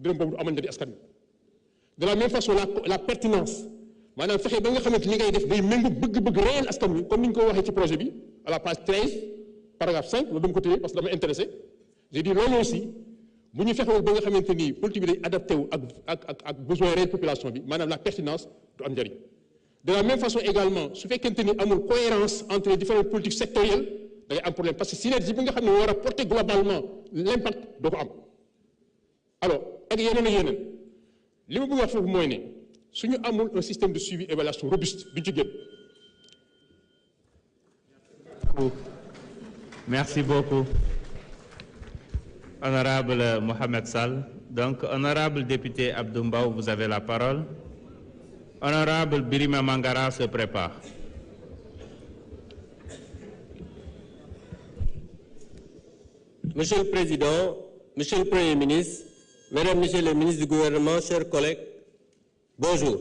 dërëm boobu du amal njëriñ askan wi. De la même façon la pertinence maanaam fexe ba nga xamante li ngay def day méngoo bëgg-bëgg réel askan wi comme ni ñu ko waxee ci projet bi à la page 13 paragraphe 5 loolu dama ko téye parce que dama intéressé j'ai dit loolu aussi bu ñu fexewul ba nga xamante ni politique bi day adapté wu ak besoin réel population bi maanaam la pertinence du am njëriñ. De la même façon également su fekkente ni amul cohérence entre les différentes politiques sectorielles da ngay am problème parce que synergie bi nga xam ne war a porter globalement l'impact doo ko am. Alors ak yeneen ak yeneen li ma bëgg wax foofu mooy ne su ñu amul un système de suivi évaluation robuste duñ ci génn. Merci beaucoup. Honorable Mohamed Sall. Donc, honorable député Abdou Mbow, vous avez la parole. Honorable Birima Mangara se prépare. Monsieur le Président, Monsieur le Premier ministre, Mesdames, Messieurs les ministres du gouvernement, chers collègues, bonjour.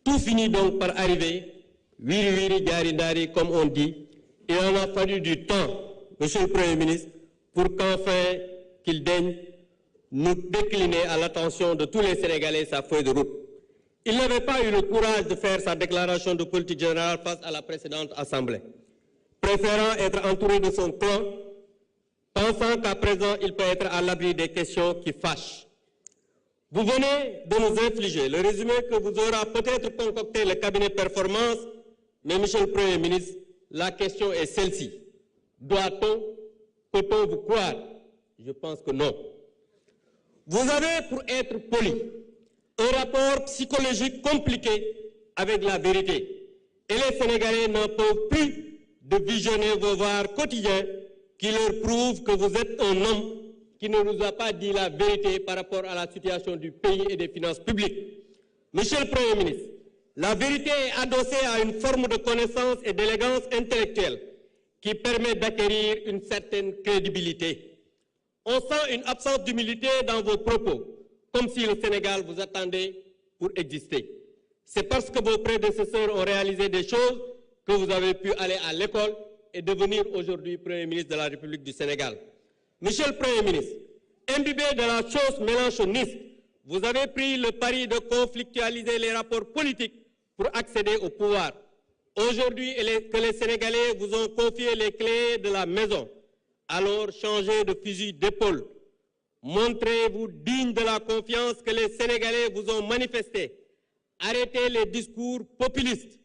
Tout finit donc par arriver, wiri wiri dari dari comme on dit. Il en a fallu du temps, Monsieur le Premier ministre, pour qu'enfin qu'il daigne nous décliner à l'attention de tous les Sénégalais sa feuille de route. Il n'avait pas eu le courage de faire sa déclaration de politique générale face à la précédente Assemblée, préférant être entouré de son clan, pensant qu'à présent il peut être à l'abri des questions qui fâchent. Vous venez de nous infliger le résumé que vous aura peut-être concocté le cabinet Performance, mais Monsieur le Premier ministre, la question est celle-ci. Doit-on, peut-on vous croire? Je pense que non. Vous avez, pour être poli, un rapport psychologique compliqué avec la vérité. Et les Sénégalais n'en peuvent plus de visionner vos voix quotidiens qui leur prouvent que vous êtes un homme qui ne nous a pas dit la vérité par rapport à la situation du pays et des finances publiques. Monsieur le Premier ministre, la vérité est adossée à une forme de connaissance et d'élégance intellectuelle qui permet d'acquérir une certaine crédibilité. On sent une absence d'humilité dans vos propos, comme si le Sénégal vous attendait pour exister. C'est parce que vos prédécesseurs ont réalisé des choses que vous avez pu aller à l'école et devenir aujourd'hui Premier ministre de la République du Sénégal. Monsieur le Premier ministre, imbibé de la chose mélanchoniste, vous avez pris le pari de conflictualiser les rapports politiques pour accéder au pouvoir. Aujourd'hui que les Sénégalais vous ont confié les clés de la maison, alors changez de fusil d'épaule. Montrez-vous digne de la confiance que les Sénégalais vous ont manifestée. Arrêtez les discours populistes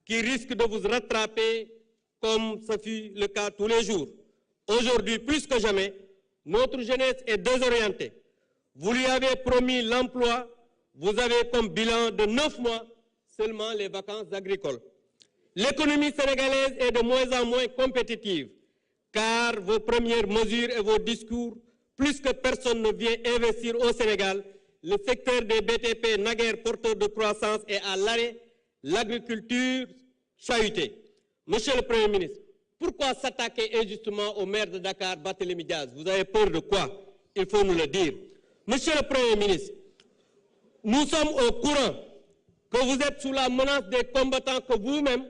qui risquent de vous rattraper comme ce fut le cas tous les jours. Aujourd'hui, plus que jamais, notre jeunesse est désorientée. Vous lui avez promis l'emploi, vous avez comme bilan de 9 mois seulement les vacances agricoles. L'économie sénégalaise est de moins en moins compétitive, car vos premières mesures et vos discours, plus que personne ne vient investir au Sénégal, le secteur des BTP naguère porteur de croissance est à l'arrêt, l'agriculture chahutée. Monsieur le Premier ministre, pourquoi s'attaquer injustement au maire de Dakar, Barthélémy Diaz? Vous avez peur de quoi? Il faut nous le dire. Monsieur le Premier ministre, nous sommes au courant que vous êtes sous la menace des combattants que vous-même,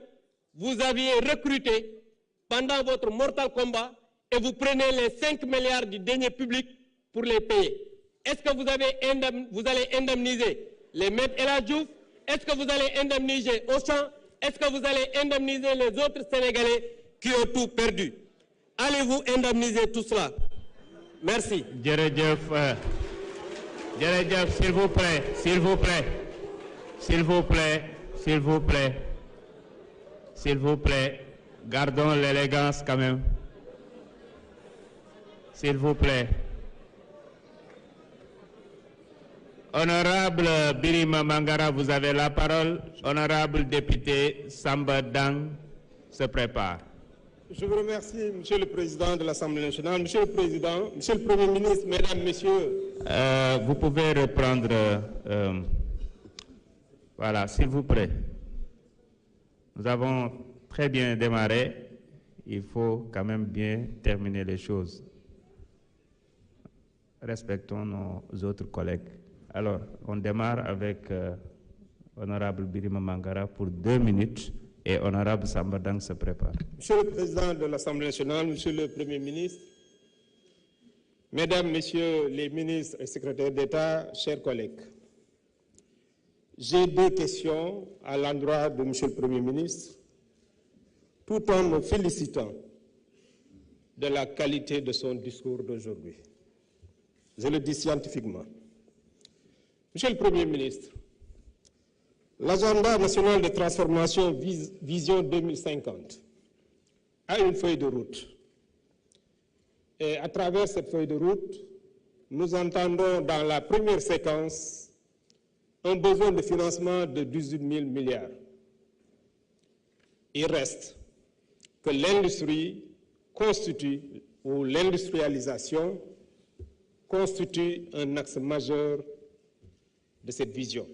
vous aviez recrutés pendant votre mortal combat et vous prenez les 5 milliards du denier public pour les payer. Est-ce que vous allez indemniser les maîtres El Hadji Diouf? Est-ce que vous allez indemniser Auchan? Est-ce que vous allez indemniser les autres Sénégalais qui ont tout perdu? Allez-vous indemniser tout cela? Merci. Djeredjeuf, s'il vous plaît, s'il vous plaît, s'il vous plaît, s'il vous plaît, s'il vous plaît, gardons l'élégance quand même. S'il vous plaît. Honorable Birima Mangara, vous avez la parole. Honorable député Samba Dang se prépare. Je vous remercie, Monsieur le Président de l'Assemblée nationale. Monsieur le Président, Monsieur le Premier ministre, Mesdames, Messieurs. Vous pouvez reprendre. Voilà, s'il vous plaît. Nous avons très bien démarré. Il faut quand même bien terminer les choses. Respectons nos autres collègues. Alors, on démarre avec Honorable Birima Mangara pour 2 minutes et Honorable Samba Dang se prépare. Monsieur le Président de l'Assemblée nationale, Monsieur le Premier ministre, Mesdames, Messieurs les ministres et secrétaires d'État, chers collègues, j'ai deux questions à l'endroit de Monsieur le Premier ministre, tout en me félicitant de la qualité de son discours d'aujourd'hui. Je le dis scientifiquement. Monsieur le Premier ministre, l'agenda national de transformation Vision 2050 a une feuille de route. Et à travers cette feuille de route, nous entendons dans la première séquence un besoin de financement de 18 000 milliards. Il reste que l'industrie constitue, ou l'industrialisation constitue un axe majeur de cette vision.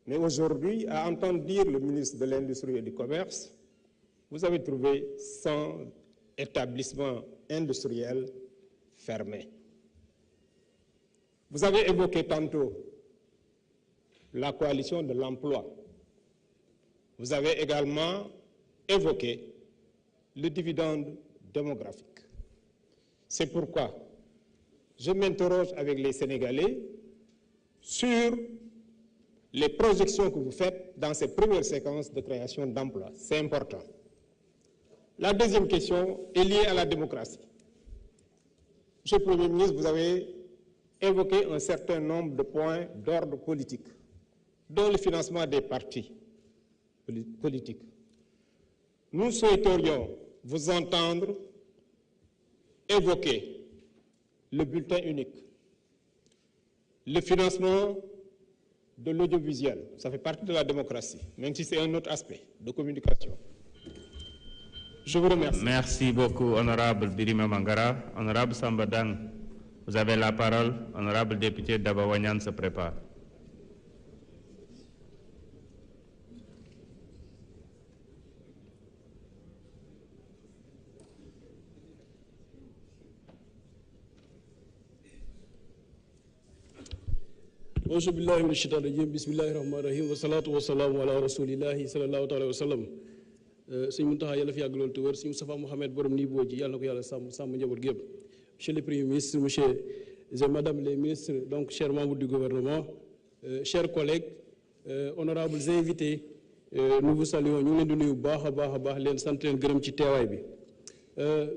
Mais aujourd'hui, à entendre dire le ministre de l'Industrie et du Commerce, vous avez trouvé 100 établissements industriels fermés. Vous avez évoqué tantôt la coalition de l'emploi. Vous avez également évoqué le dividende démographique. C'est pourquoi je m'interroge avec les Sénégalais sur les projections que vous faites dans ces premières séquences de création d'emplois. C'est important. La deuxième question est liée à la démocratie. Monsieur le Premier ministre, vous avez évoqué un certain nombre de points d'ordre politique, dont le financement des partis politiques. Nous souhaiterions vous entendre évoquer le bulletin unique, le financement de l'audiovisuel. Ça fait partie de la démocratie, même si c'est un autre aspect de communication. Je vous remercie. Merci beaucoup, honorable Birima Mangara. Honorable Samba Dang, vous avez la parole. Honorable député Daba Wanyan se prépare. Auzu billahi minash shaitanir rajim. Bismillahir rahmanir rahim. Wa salatu wa salamu ala rasulillahi sallallahu alayhi wa sallam. Sëñ Mountakha yàlla fi yàgg loolu te wér. Sëñ Moustapha Mohamed borom nii boo ji yàlla na ko yàlla sàmm njaboot gi yëpp. Monsieur le Premier ministre, monsieur et madame les ministres, donc chers membres du gouvernement, chers collègues, honorables invités, nous vous saluons. Ñu ngi leen di nuyu bu baax a baax leen sant leen gërëm ci teewaay bi.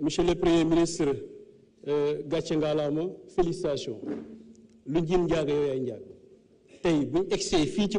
Monsieur le Premier ministre, gàcce ngaalaama, félicitations. Lu njiin njaaga yow yaay njaag tey bu ñu egsee fii ci